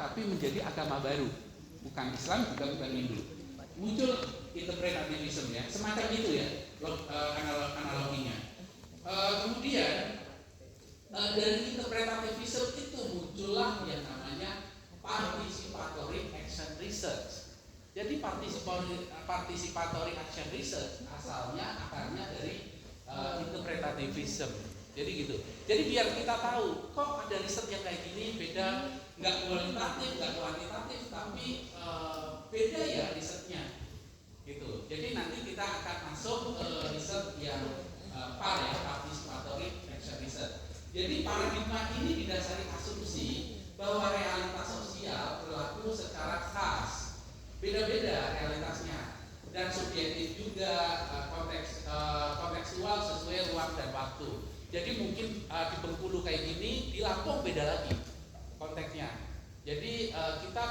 tapi menjadi agama baru, bukan Islam juga bukan Hindu. Muncul interpretativism ya, semacam itu ya analoginya. Kemudian dari interpretatifism itu muncullah yang namanya participatory action research. Jadi participatory action research akarnya dari interpretatifism. Jadi gitu. Jadi biar kita tahu kok ada riset yang kayak gini beda, nggak kualitatif, nggak kuantitatif, tapi beda ya risetnya. Gitu. Jadi nanti kita akan masuk riset yang PAR ya, participatory action research. Jadi paradigma ini didasari asumsi bahwa realitas sosial berlaku secara khas, beda-beda realitasnya, dan subjektif juga, kontekstual sesuai ruang dan waktu. Jadi mungkin di Bengkulu kayak gini, di Lampung beda lagi konteksnya. Jadi kita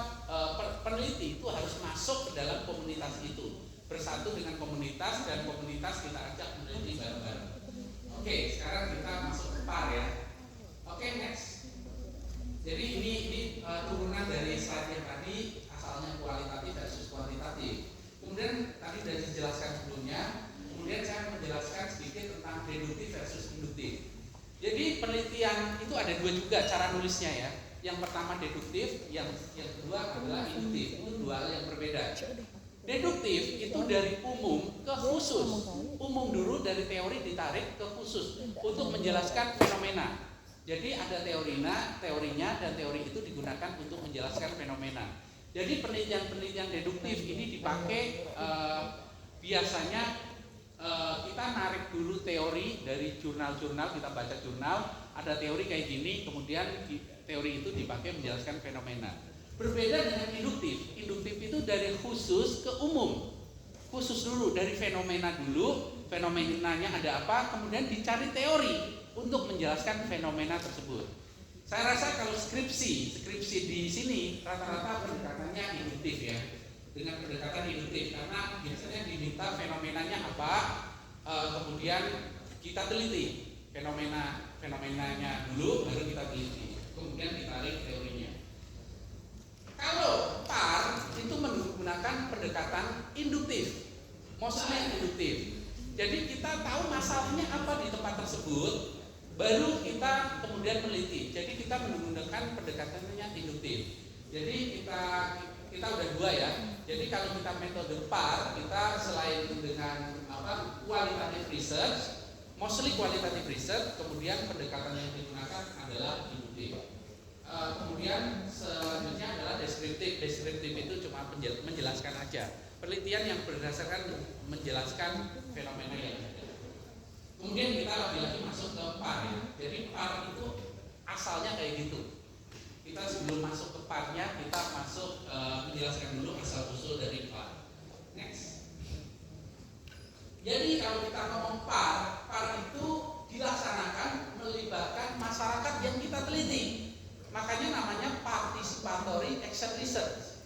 peneliti itu harus masuk ke dalam komunitas itu, bersatu dengan komunitas, dan komunitas kita ajak meneliti bareng-bareng. Oke, sekarang kita masuk ke PAR ya. Oke, next. Jadi ini turunan dari slide yang tadi, asalnya kualitatif versus kuantitatif. Kemudian tadi sudah dijelaskan sebelumnya. Kemudian saya menjelaskan sedikit tentang deduktif versus induktif. Jadi penelitian itu ada dua juga cara nulisnya ya. Yang pertama deduktif, yang kedua adalah induktif. Itu dua hal yang berbeda. Deduktif itu dari umum ke khusus. Umum dulu dari teori ditarik ke khusus untuk menjelaskan fenomena. Jadi ada teorinya dan teori itu digunakan untuk menjelaskan fenomena. Jadi penelitian deduktif ini dipakai biasanya kita narik dulu teori dari jurnal-jurnal, kita baca jurnal, ada teori kayak gini, kemudian teori itu dipakai menjelaskan fenomena. Berbeda dengan induktif. Induktif itu dari khusus ke umum. Khusus dulu dari fenomena dulu, fenomenanya ada apa, kemudian dicari teori untuk menjelaskan fenomena tersebut. Saya rasa kalau skripsi di sini rata-rata pendekatannya induktif ya, dengan pendekatan induktif karena biasanya diminta fenomenanya apa, kemudian kita teliti fenomenanya dulu, baru kita teliti, kemudian ditarik teorinya. Kalau PAR itu menggunakan pendekatan induktif, mostly induktif. Jadi kita tahu masalahnya apa di tempat tersebut, baru kita kemudian meneliti. Jadi kita menggunakan pendekatannya induktif. Jadi kita udah dua ya. Jadi kalau kita metode PAR, kita selain dengan qualitative research, mostly qualitative research, kemudian pendekatan yang digunakan adalah induktif. Kemudian selanjutnya adalah deskriptif. Deskriptif itu cuma menjelaskan aja. Penelitian yang berdasarkan menjelaskan fenomena yang ada. Kemudian kita lagi-lagi masuk ke PAR ya. Jadi PAR itu asalnya kayak gitu. Kita sebelum masuk ke PAR-nya, kita masuk menjelaskan dulu asal usul dari PAR. Next. Jadi kalau kita ngomong PAR itu dilaksanakan melibatkan masyarakat yang kita teliti. Makanya namanya participatory action research.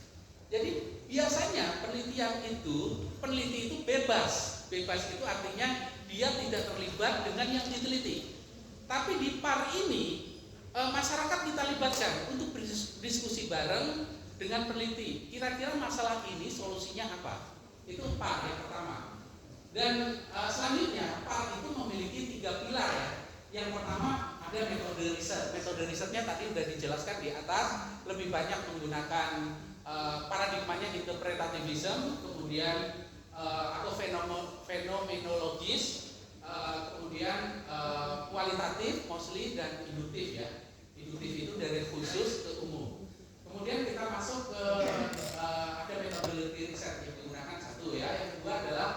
Jadi biasanya peneliti itu bebas. Bebas itu artinya dia tidak terlibat dengan yang diteliti. Tapi di PAR ini masyarakat kita libatkan untuk berdiskusi bareng dengan peneliti. Kira-kira masalah ini solusinya apa? Itu PAR yang pertama. Dan selanjutnya PAR itu memiliki 3 pilar ya. Yang pertama ada metode riset. Metode risetnya tadi sudah dijelaskan di atas, lebih banyak menggunakan paradigmanya interpretatifism, kemudian atau fenomenologis, kemudian kualitatif mostly, dan induktif ya. Induktif itu dari khusus ke umum. Kemudian kita masuk ke ada metodologi riset yang digunakan satu ya. Yang kedua adalah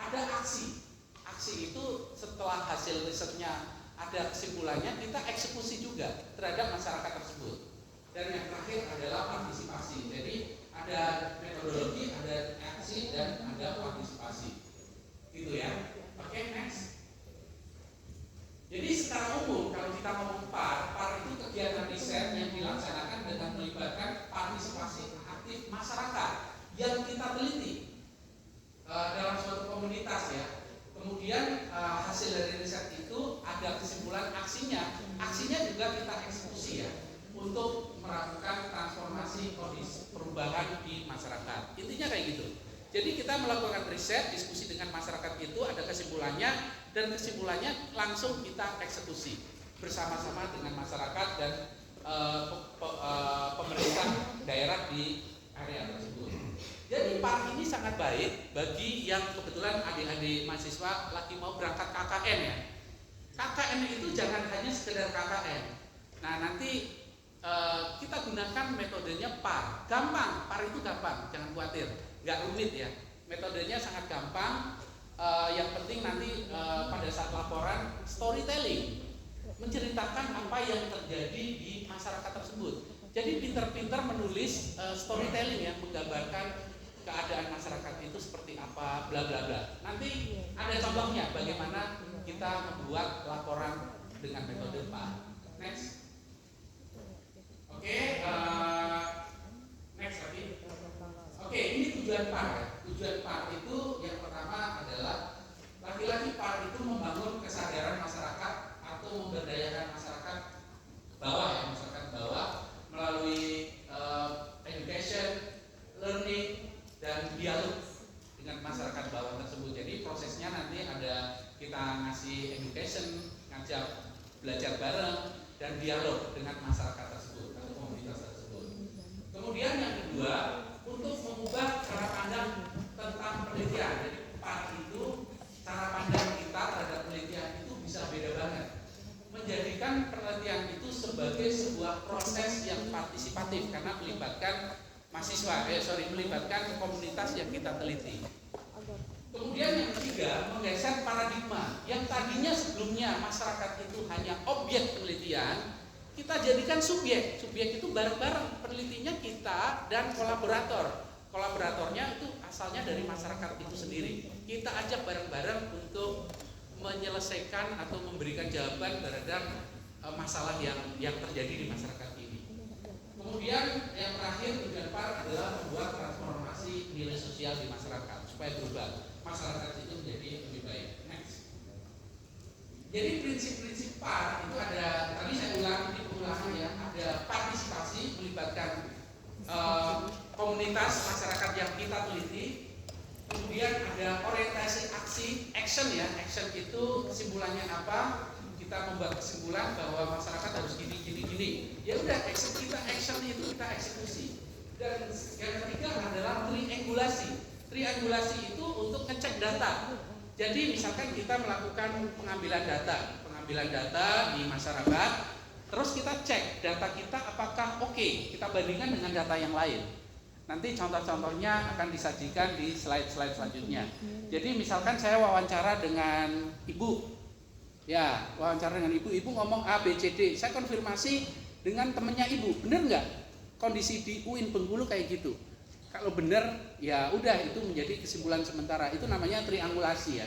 ada aksi. Aksi itu setelah hasil risetnya ada kesimpulannya, kita eksekusi juga terhadap masyarakat tersebut. Dan yang terakhir adalah partisipasi. Jadi ada metodologi, ada aksi, dan ada partisipasi. Gitu ya. Oke, next. Jadi secara umum kalau kita ngomong PAR itu kegiatan riset yang dilaksanakan dengan melibatkan partisipasi aktif masyarakat yang kita teliti dalam suatu komunitas ya. Kemudian hasil dari riset itu ada kesimpulan aksinya. Aksinya juga kita eksekusi ya, untuk melakukan transformasi antisipasi kondisi perubahan di masyarakat. Intinya kayak gitu. Jadi kita melakukan riset, diskusi dengan masyarakat itu, ada kesimpulannya, dan kesimpulannya langsung kita eksekusi bersama-sama dengan masyarakat dan pemerintah daerah di area tersebut. Jadi PAR ini sangat baik bagi yang kebetulan adik-adik mahasiswa lagi mau berangkat KKN ya. KKN itu jangan hanya sekedar KKN. Nah nanti kita gunakan metodenya PAR. Gampang, PAR itu gampang, jangan khawatir, nggak rumit ya. Metodenya sangat gampang. Yang penting nanti pada saat laporan storytelling, menceritakan apa yang terjadi di masyarakat tersebut. Jadi pintar-pintar menulis storytelling yang menggambarkan keadaan masyarakat itu seperti apa, bla bla bla. Nanti ada contohnya bagaimana kita membuat laporan dengan metode PAR. Next. Oke, next lagi. Oke, ini tujuan PAR ya. Tujuan PAR itu yang pertama adalah lagi-lagi PAR itu membangun kesadaran masyarakat atau memberdayakan masyarakat bawah ya, masyarakat bawah melalui education, learning, dan dialog dengan masyarakat bawah tersebut. Jadi prosesnya nanti ada kita ngasih education, ngajak belajar bareng, dan dialog dengan masyarakat tersebut atau komunitas tersebut. Kemudian yang kedua, untuk mengubah cara pandang tentang penelitian. Jadi PAR itu cara pandang kita terhadap penelitian itu bisa beda banget. Menjadikan penelitian itu sebagai sebuah proses yang partisipatif karena melibatkan melibatkan komunitas yang kita teliti. Kemudian yang ketiga, menggeser paradigma yang tadinya sebelumnya masyarakat itu hanya objek penelitian, kita jadikan subjek. Subjek itu bareng-bareng, penelitinya kita dan kolaborator. Kolaboratornya itu asalnya dari masyarakat itu sendiri. Kita ajak bareng-bareng untuk menyelesaikan atau memberikan jawaban terhadap masalah yang terjadi di masyarakat ini. Kemudian yang terakhir tujuan PAR adalah membuat transformasi nilai sosial di masyarakat supaya berubah masyarakat itu menjadi lebih baik. Next. Jadi prinsip-prinsip PAR itu ada, tadi saya ulang di pengulangan ya, ada partisipasi melibatkan komunitas masyarakat yang kita teliti. Kemudian ada orientasi action ya. Action itu kesimpulannya apa? Kita membuat kesimpulan bahwa masyarakat harus gini. Ya udah, action itu kita eksekusi. Dan yang ketiga adalah triangulasi. Triangulasi itu untuk ngecek data. Jadi misalkan kita melakukan pengambilan data di masyarakat, terus kita cek data kita apakah oke, kita bandingkan dengan data yang lain. Nanti contoh-contohnya akan disajikan di slide-slide selanjutnya. Jadi misalkan saya wawancara dengan ibu. Ya, wawancara dengan ibu ngomong A, B, C, D. Saya konfirmasi dengan temannya ibu, bener nggak kondisi di UIN Bengkulu kayak gitu? Kalau bener, ya udah itu menjadi kesimpulan sementara. Itu namanya triangulasi ya.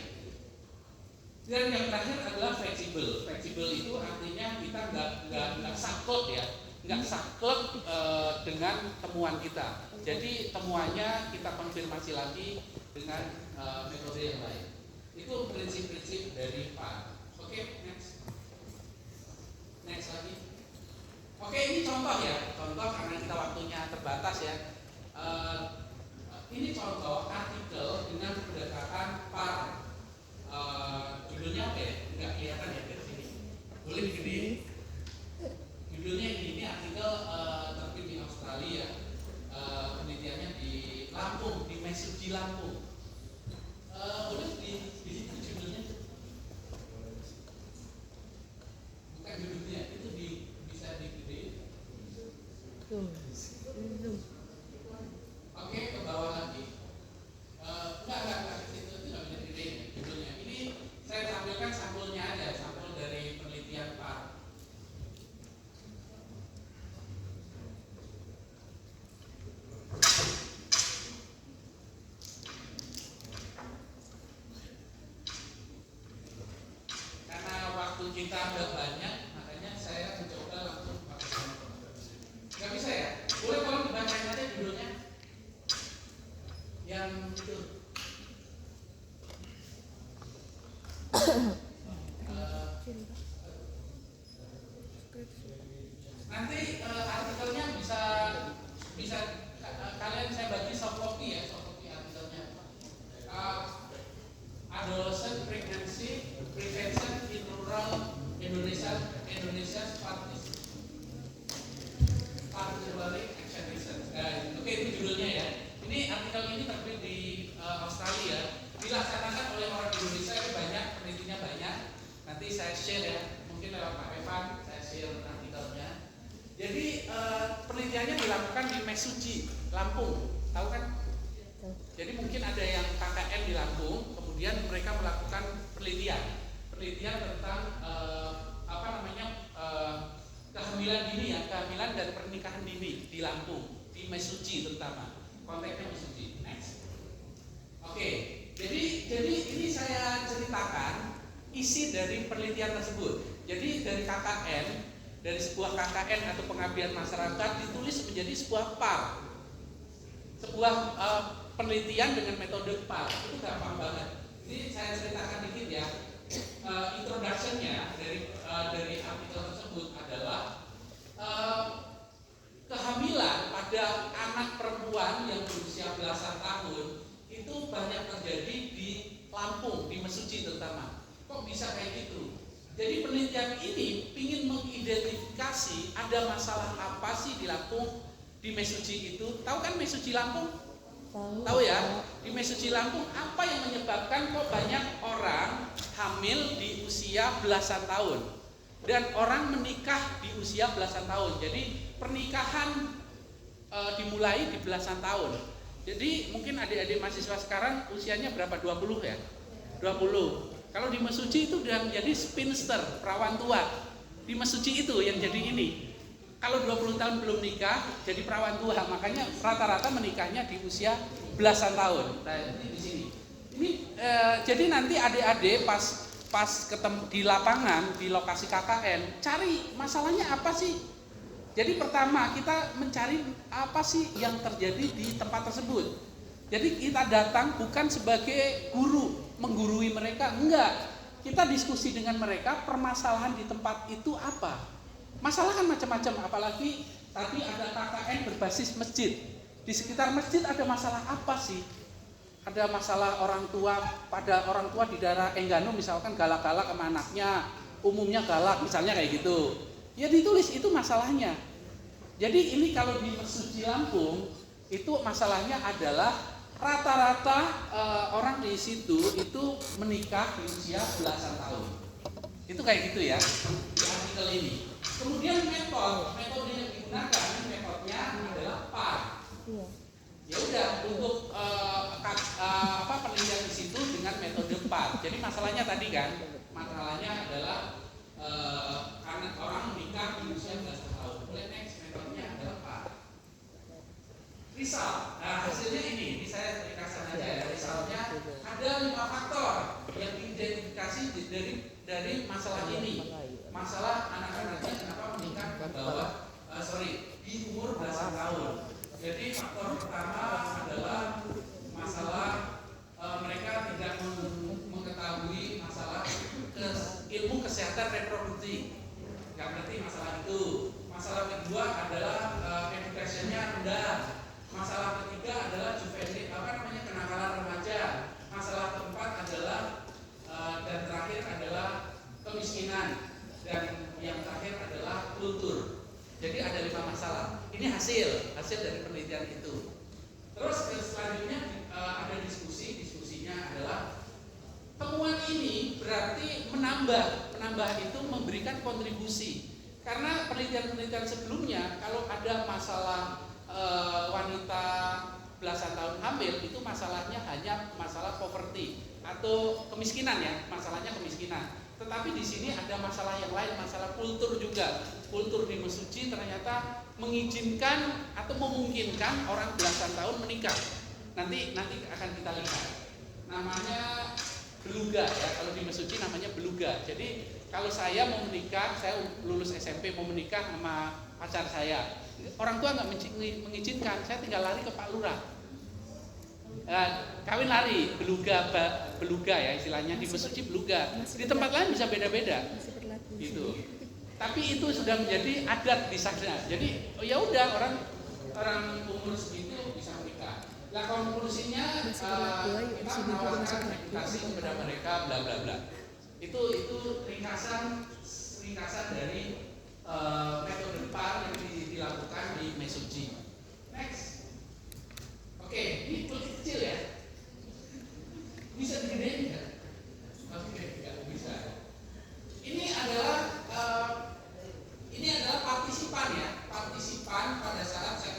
Dan yang terakhir adalah fleksibel. Fleksibel itu artinya kita nggak saklek ya, nggak saklek dengan temuan kita. Jadi temuannya kita konfirmasi lagi dengan metode yang lain. Itu prinsip-prinsip dari PAR. Oke, next lagi. Oke, ini contoh ya, contoh karena kita waktunya terbatas ya. Ini contoh artikel dengan pendekatan PAR. Judulnya apa ya? Nggak kelihatan ya dari sini. Boleh gede. Judulnya ini artikel terbit di Australia. Penelitiannya di Lampung, di Mesuji Lampung. Boleh di situ judulnya. Bukan judulnya, itu bisa digede. Oke, ke bawah lagi. Enggak, itu nggak bisa digede judulnya. Ini saya tampilkan sampulnya aja, sampul dari penelitian PAR. Karena waktu kita udah banyak, makanya saya mencoba langsung pakai. Nggak bisa ya? Boleh tolong dibacain aja judulnya. Yang itu. Nanti artikelnya bisa penelitiannya dilakukan di Mesuji, Lampung, tahu kan? Jadi mungkin ada yang KKN di Lampung, kemudian mereka melakukan penelitian tentang kehamilan dini ya, kehamilan dan pernikahan dini di Lampung, di Mesuji terutama, konteksnya Mesuji. Next. Oke, jadi ini saya ceritakan isi dari penelitian tersebut. Jadi dari KKN, dari sebuah KKN atau pengabdian masyarakat ditulis menjadi sebuah PAR, sebuah penelitian dengan metode PAR. Itu gampang banget. Ini saya ceritakan dikit ya. Introduction-nya dari artikel tersebut adalah kehamilan pada anak perempuan yang berusia belasan tahun itu banyak terjadi di Lampung, di Mesuji terutama. Kok bisa kayak gitu? Jadi penelitian ini ingin mengidentifikasi ada masalah apa sih di Lampung, di Mesuji itu. Tahu kan Mesuji Lampung? Tahu ya? Di Mesuji Lampung apa yang menyebabkan kok banyak orang hamil di usia belasan tahun dan orang menikah di usia belasan tahun. Jadi pernikahan dimulai di belasan tahun. Jadi mungkin adik-adik mahasiswa sekarang usianya berapa? 20 ya? 20. Kalau di Mesuji itu udah menjadi spinster, perawan tua. Di Mesuji itu yang jadi ini. Kalau 20 tahun belum nikah, jadi perawan tua. Makanya rata-rata menikahnya di usia belasan tahun. Nah, ini di sini. Ini jadi nanti adik-adik pas ketemu di lapangan, di lokasi KKN, cari masalahnya apa sih? Jadi pertama kita mencari apa sih yang terjadi di tempat tersebut. Jadi kita datang bukan sebagai guru, menggurui mereka, enggak. Kita diskusi dengan mereka, permasalahan di tempat itu apa. Masalah kan macam-macam, apalagi tadi ada KKN berbasis masjid. Di sekitar masjid ada masalah apa sih? Ada masalah orang tua, pada orang tua di daerah Enggano misalkan galak-galak sama anaknya, umumnya galak misalnya kayak gitu. Ya ditulis itu masalahnya. Jadi ini kalau di Mesuji Lampung itu masalahnya adalah rata-rata orang di situ itu menikah di usia belasan tahun. Itu kayak gitu ya di artikel ini. Kemudian metode yang digunakan, metodenya adalah PAR. Ya udah untuk penelitian di situ dengan metode PAR. Jadi masalahnya tadi kan, masalahnya adalah anak orang menikah di usia belasan tahun. Kemudian next metodenya adalah PAR. Result. Nah hasilnya ini saya ringkasan aja ya. Resultnya ada 5 faktor yang diidentifikasi dari masalah ini. Masalah anak-anaknya kenapa menikah di umur belasan tahun. Jadi faktor pertama adalah masalah mereka tidak mengetahui masalah ilmu kesehatan reproduksi. Nggak ngerti masalah itu. Masalah kedua adalah education-nya rendah. Masalah ketiga adalah kenakalan remaja. Masalah keempat adalah dan terakhir adalah kemiskinan. Dan yang terakhir adalah kultur. Jadi ada 5 masalah. Ini hasil dari penelitian itu. Terus selanjutnya ada diskusinya adalah temuan ini berarti menambah itu memberikan kontribusi. Karena penelitian sebelumnya kalau ada masalah wanita belasan tahun hamil itu masalahnya hanya masalah poverty atau kemiskinan ya, masalahnya kemiskinan. Tetapi di sini ada masalah yang lain, masalah kultur juga. Kultur di Mesuji ternyata mengizinkan atau memungkinkan orang belasan tahun menikah. Nanti akan kita lihat. Namanya beluga ya, kalau di Mesuji namanya beluga. Jadi kalau saya mau menikah, saya lulus SMP mau menikah sama pacar saya, orang tua nggak mengizinkan, saya tinggal lari ke Pak Lurah. Kawin lari, beluga ya istilahnya, di Mesuji beluga. Di tempat lain bisa beda-beda. Gitu. Tapi itu sudah menjadi adat di sana. Jadi ya udah orang umur segitu bisa menikah. Nah konklusinya kita menawarkan edukasi kepada mereka bla bla bla. Itu ringkasan dari metode PAR yang dilakukan di Mesuji. Next. Oke, ini kulit kecil ya. Bisa digedein nggak? Oke, nggak bisa. Ini adalah partisipan ya. Partisipan pada saat saya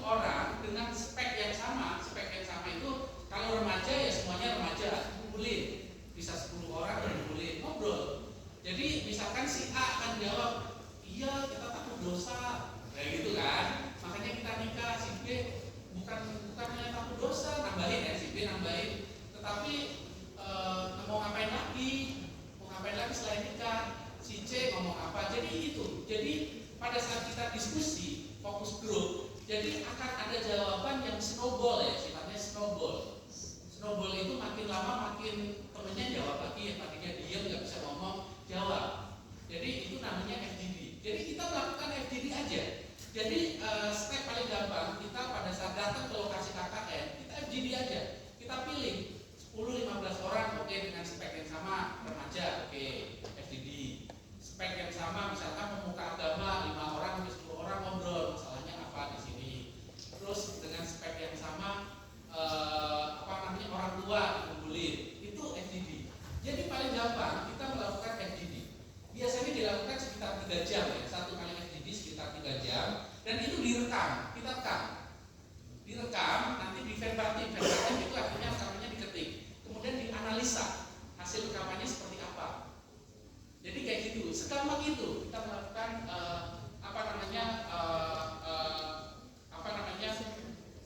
orang dengan spek yang sama itu kalau remaja ya semuanya remaja, kumpulin. Bisa 10 orang kumpulin, ngobrol. Jadi misalkan si A akan jawab, iya kita takut dosa, kayak gitu kan. Makanya kita nikah. Si B bukannya takut dosa, nambahin ya, si B nambahin. Tetapi mau ngapain lagi selain nikah? Si C ngomong apa? Jadi itu. Jadi pada saat kita diskusi fokus grup, jadi akan ada jawaban yang snowball ya, sifatnya snowball. Snowball itu makin lama makin temennya jawab lagi, yang tadinya diam nggak bisa ngomong jawab. Jadi itu namanya FGD. Jadi kita melakukan FGD aja. Jadi step paling gampang kita pada saat datang ke lokasi KKN, kita FGD aja. Kita pilih 10-15 orang, oke, dengan spek yang sama, remaja, oke, FGD. Spek yang sama, misalkan pemuka agama 5 orang sampai 10 orang ngobrol, masalahnya apa di sini. Terus dengan spek yang sama, orang tua dikumpulin, itu FGD. Jadi paling gampang kita melakukan FGD. Biasanya dilakukan sekitar 3 jam ya, satu kali FGD sekitar 3 jam, dan itu direkam, kita direkam, nanti diverbatim itu artinya rekamannya diketik, kemudian dianalisa hasil rekamannya seperti apa. Jadi kayak gitu, segampang itu kita melakukan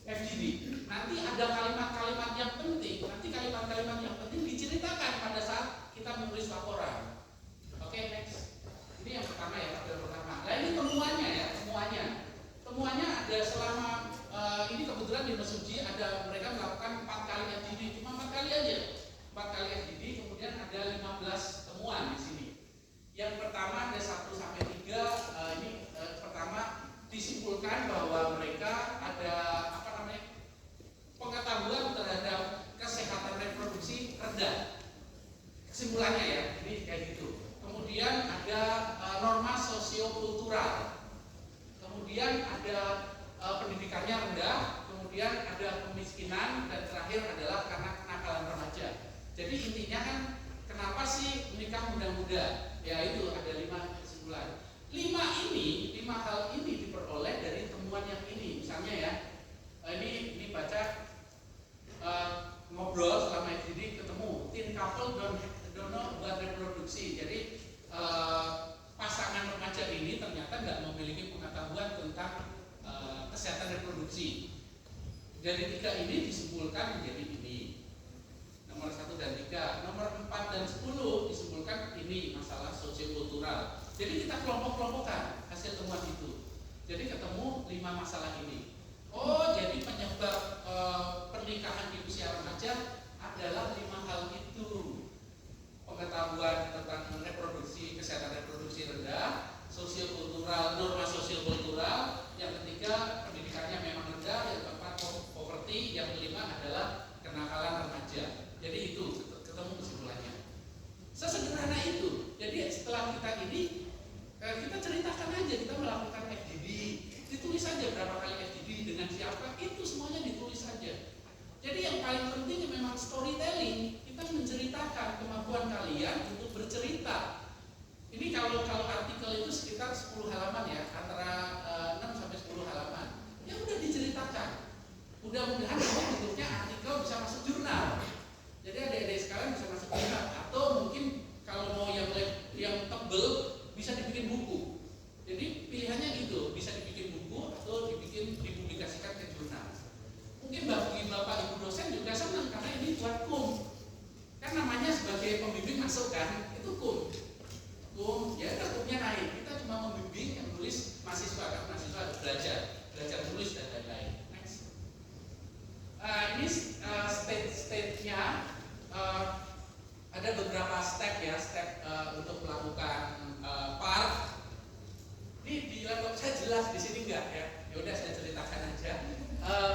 FGD. Nanti ada kalimat-kalimat yang penting diceritakan pada saat kita menulis laporan. Oke, next. Ini yang pertama ya, tabel pertama. Nah ini temuannya ya, temuannya ada selama ini kebetulan di Mesuji ada mereka melakukan 4 kali FGD, cuma 4 kali aja. 4 kali FGD, kemudian ada 15 temuan di sini. Yang pertama ada 1 sampai 3, ini pertama disimpulkan bahwa mereka ada pengetahuan terhadap kesehatan reproduksi rendah. Kesimpulannya ya, ini kayak gitu. Kemudian ada norma sosiokultural. Kemudian ada pendidikannya rendah, kemudian ada kemiskinan, dan terakhir adalah karena kenakalan remaja. Jadi intinya kan kenapa sih menikah muda-muda? Ya itu ada 5 kesimpulan. 5 hal ini diperoleh dari temuan yang ini. Misalnya ya, ini baca ngobrol selama FGD ketemu teen couple don't know buat reproduksi. Jadi pasangan remaja ini ternyata nggak memiliki pengetahuan tentang kesehatan reproduksi. Dari 3 ini disimpulkan menjadi ini. Nomor 1 dan 3, nomor 4 dan 10 disimpulkan ini masalah sosiokultural. Jadi kita kelompok-kelompokkan hasil temuan itu. Jadi ketemu 5 masalah ini. Oh, jadi penyebab pernikahan di usia remaja adalah 5 hal itu. Pengetahuan tentang reproduksi, kesehatan reproduksi rendah, sosiokultural, norma sosiokultural, yang ketiga pendidikannya memang rendah, yang keempat poverty, yang kelima adalah kenakalan remaja. Jadi itu ketemu kesimpulannya. Sesederhana itu. Jadi setelah kita ini kita ceritakan aja, kita melakukan FGD, ditulis aja berapa kali FGD dengan siapa, itu semuanya ditulis aja. Jadi yang paling penting memang storytelling, kita menceritakan kemampuan kalian untuk bercerita. Ini kalau artikel itu sekitar 10 halaman ya, antara 6 sampai 10 halaman. Ya udah diceritakan. Mudah-mudahan bentuknya artikel bisa masuk jurnal. Jadi adik-adik sekalian bisa masuk jurnal, atau mungkin kalau mau yang tebel bisa dibikin buku. Jadi pilihannya gitu, bisa dibikin buku atau dipublikasikan ke jurnal. Mungkin bagi bapak ibu dosen juga senang karena ini buat kum. Kan namanya sebagai pembimbing masuk kan, itu kum. Ya udah kumnya naik. Kita cuma membimbing yang nulis mahasiswa kan, mahasiswa belajar tulis dan lain-lain. Next. Ini stage-nya ada beberapa step ya, untuk melakukan part. Ini di laptop saya jelas, di sini enggak ya. Ya udah saya ceritakan aja.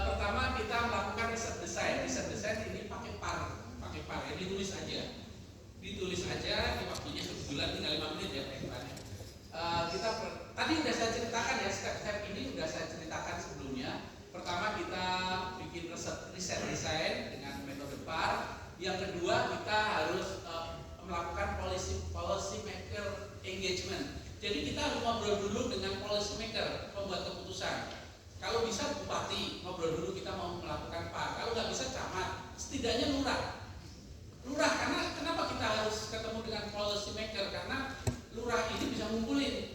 Pertama kita melakukan riset desain. Riset desain ini pakai par ya, ditulis aja. Ini waktunya sebulan, tinggal 5 menit ya perhitungannya. Tadi udah saya ceritakan ya, step-step ini udah saya ceritakan sebelumnya. Pertama kita bikin riset desain dengan metode par. Yang kedua kita harus melakukan policy maker engagement. Jadi kita harus ngobrol dulu dengan policy maker, pembuat keputusan. Kalau bisa bupati, ngobrol dulu kita mau melakukan apa. Kalau nggak bisa camat, setidaknya lurah. Lurah, karena kenapa kita harus ketemu dengan policy maker? Karena lurah ini bisa ngumpulin.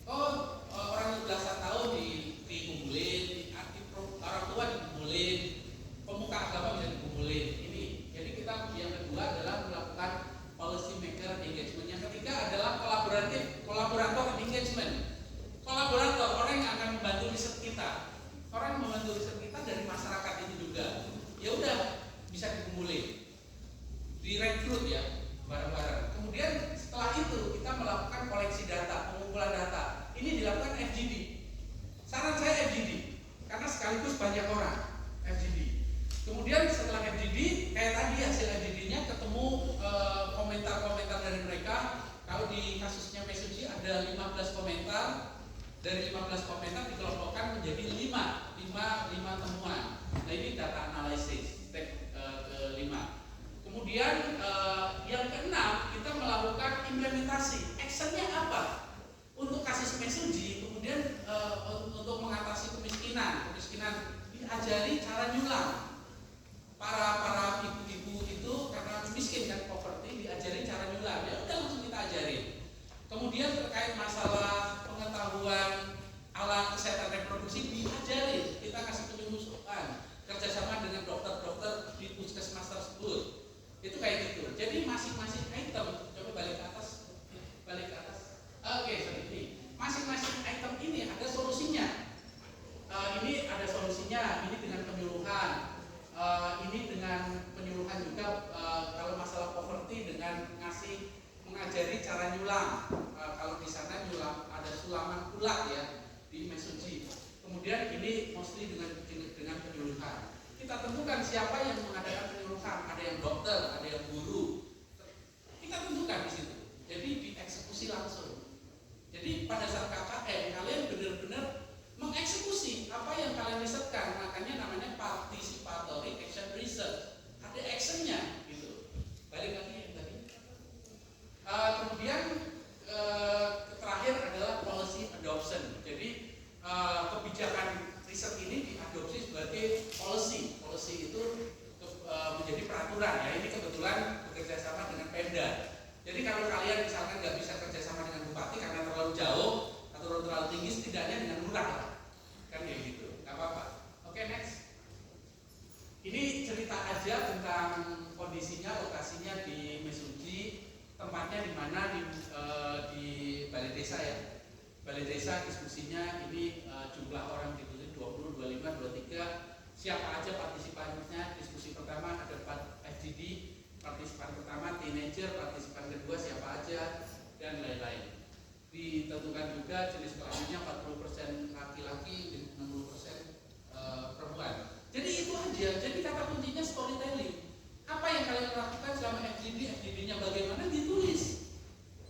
Orang belasan tahun dikumpulin, orang tua dikumpulin, pemuka agama bisa dikumpulin. Ini, jadi kita yang kedua adalah melakukan policy maker engagement. Yang ketiga adalah kolaborator engagement. Kolaborator, orang yang akan membantu riset kita. Orang yang membantu riset kita dari masyarakat ini juga. Ya udah, bisa dikumpulin, direkrut ya, bareng-bareng. Kemudian setelah itu kita melakukan koleksi data, pengumpulan data. Ini dilakukan FGD. Saran saya FGD, karena sekaligus banyak orang FGD. Kemudian setelah FGD, kayak tadi hasil FGD-nya ketemu komentar-komentar dari mereka. Kalau di kasusnya Mesuji ada 15 komentar. Dari 15 komentar dikelompokkan menjadi 5 temuan. Nah ini data analisis step ke-5. Kemudian yang ke-6 kita melakukan implementasi. Actionnya apa? Untuk kasus Mesuji, kemudian untuk mengatasi kemiskinan diajari cara nyulam. Para ibu-ibu itu karena miskin kan, poverty, diajari cara nyulam. Ya udah langsung kita ajarin. Kemudian terkait masalah pengetahuan alat kesehatan reproduksi diajari, kita kasih penyuluhan kerjasama dengan dokter-dokter di puskesmas tersebut. Itu kayak gitu. Jadi masing-masing item, coba balik ke atas. Oke, seperti ini. Masing-masing item ini ada solusinya. Ini ada solusinya. Ini dengan penyuluhan. Ini dengan penyuluhan juga. Kalau masalah poverty dengan mengajari cara nyulam. Kalau di sana nyulam ada sulaman ulat ya di Mesuji. Kemudian ini mostly dengan penyuluhan. Kita tentukan siapa yang mengadakan penyuluhan. Ada yang dokter, ada yang guru. Kita tentukan di situ. Jadi dieksekusi langsung. Jadi pada saat KKN kalian benar-benar mengeksekusi apa yang kalian risetkan. Makanya namanya participatory action research. Ada actionnya gitu. Balik lagi yang tadi. Kemudian terakhir adalah policy adoption. Jadi kebijakan riset ini diadopsi sebagai policy. Policy itu menjadi peraturan ya. Ini kebetulan bekerja sama dengan Pemda. Jadi kalau kalian misalkan nggak bisa kerjasama dengan bupati karena terlalu jauh atau terlalu tinggi, setidaknya dengan lurah lah. Kan kayak gitu, nggak apa-apa. Oke, next. Ini cerita aja tentang kondisinya, lokasinya di Mesuji. Tempatnya di mana di balai desa ya. Balai desa diskusinya ini jumlah orang diskusi 20, 25, 23. Siapa aja partisipannya? Diskusi pertama ada FGD, partisipan pertama teenager, partisipan kedua siapa aja, dan lain-lain. Ditentukan juga jenis kelaminnya 40% laki-laki dan 60% perempuan. Jadi itu aja. Jadi kata kuncinya storytelling. Apa yang kalian lakukan selama FGD-nya bagaimana ditulis.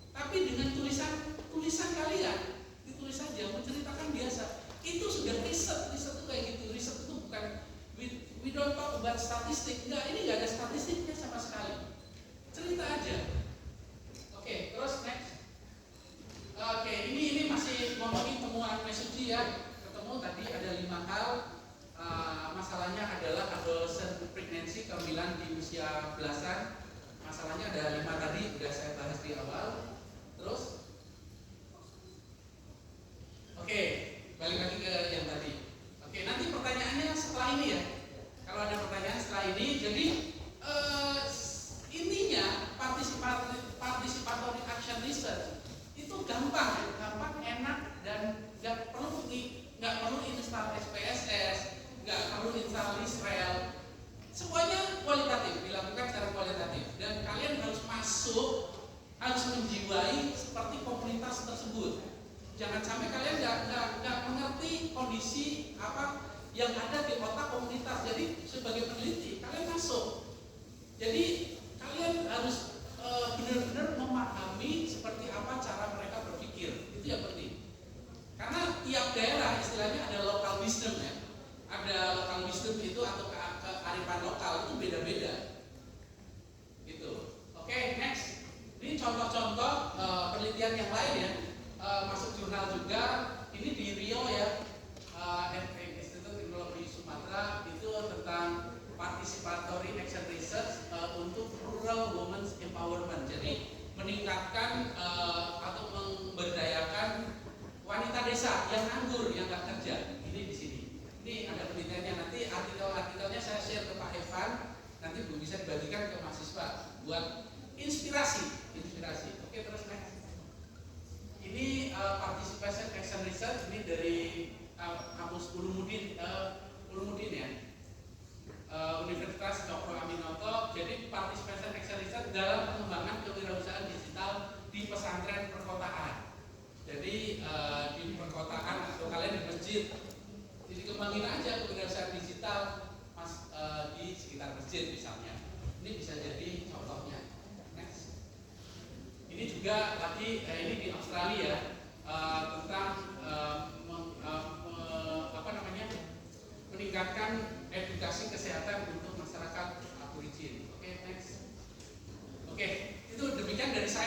Tapi dengan tulisan kalian, ditulis saja, menceritakan biasa. Itu sudah riset itu kayak gitu. Riset itu bukan we don't talk about statistik. Enggak, ini enggak ada statistiknya sama sekali. Cerita aja. Oke, terus next. Oke, ini masih ngomongin temuan Mesuji ya. Ketemu tadi ada 5 hal. Masalahnya adalah adolescent pregnancy, kehamilan di usia belasan. Masalahnya ada 5 tadi, sudah saya bahas di awal. Terus, oke, balik lagi ke yang tadi. Oke, nanti pertanyaannya setelah ini ya. Kalau ada pertanyaan setelah ini, jadi intinya participatory action research itu gampang, enak, dan nggak perlu install SPSS. Nggak perlu install Israel, semuanya kualitatif, dilakukan secara kualitatif, dan kalian harus harus menjiwai seperti komunitas tersebut. Jangan sampai kalian nggak mengerti kondisi apa yang ada di otak komunitas. Jadi sebagai peneliti kalian masuk. Jadi kalian harus benar-benar memahami seperti apa cara mereka berpikir. Itu yang penting. Karena tiap daerah istilahnya ada local wisdom ya. Ada local wisdom itu atau kearifan lokal itu beda-beda. Gitu. Oke, next. Ini contoh-contoh penelitian yang lain ya. Masuk jurnal juga. Ini di Rio ya. participatory action research untuk rural women's empowerment. Jadi meningkatkan atau memberdayakan wanita desa yang nganggur, yang nggak kerja. Ini di sini. Ini ada penelitiannya, nanti artikel-artikelnya saya share ke Pak Evan, nanti bisa dibagikan ke mahasiswa buat inspirasi. Oke, terus next. Ini participation action research, ini dari kampus Ulumuddin ya. Universitas Cokro Aminoto. Jadi participation action research dalam pengembangan kewirausahaan digital di pesantren perkotaan. Jadi di perkotaan atau kalian di masjid, jadi kembangin aja kewirausahaan digital di sekitar masjid misalnya. Ini bisa jadi contohnya. Next. Ini juga lagi ini di Australia tentang meningkatkan edukasi kesehatan untuk masyarakat aborigin. Oke, next. Oke, itu demikian dari saya.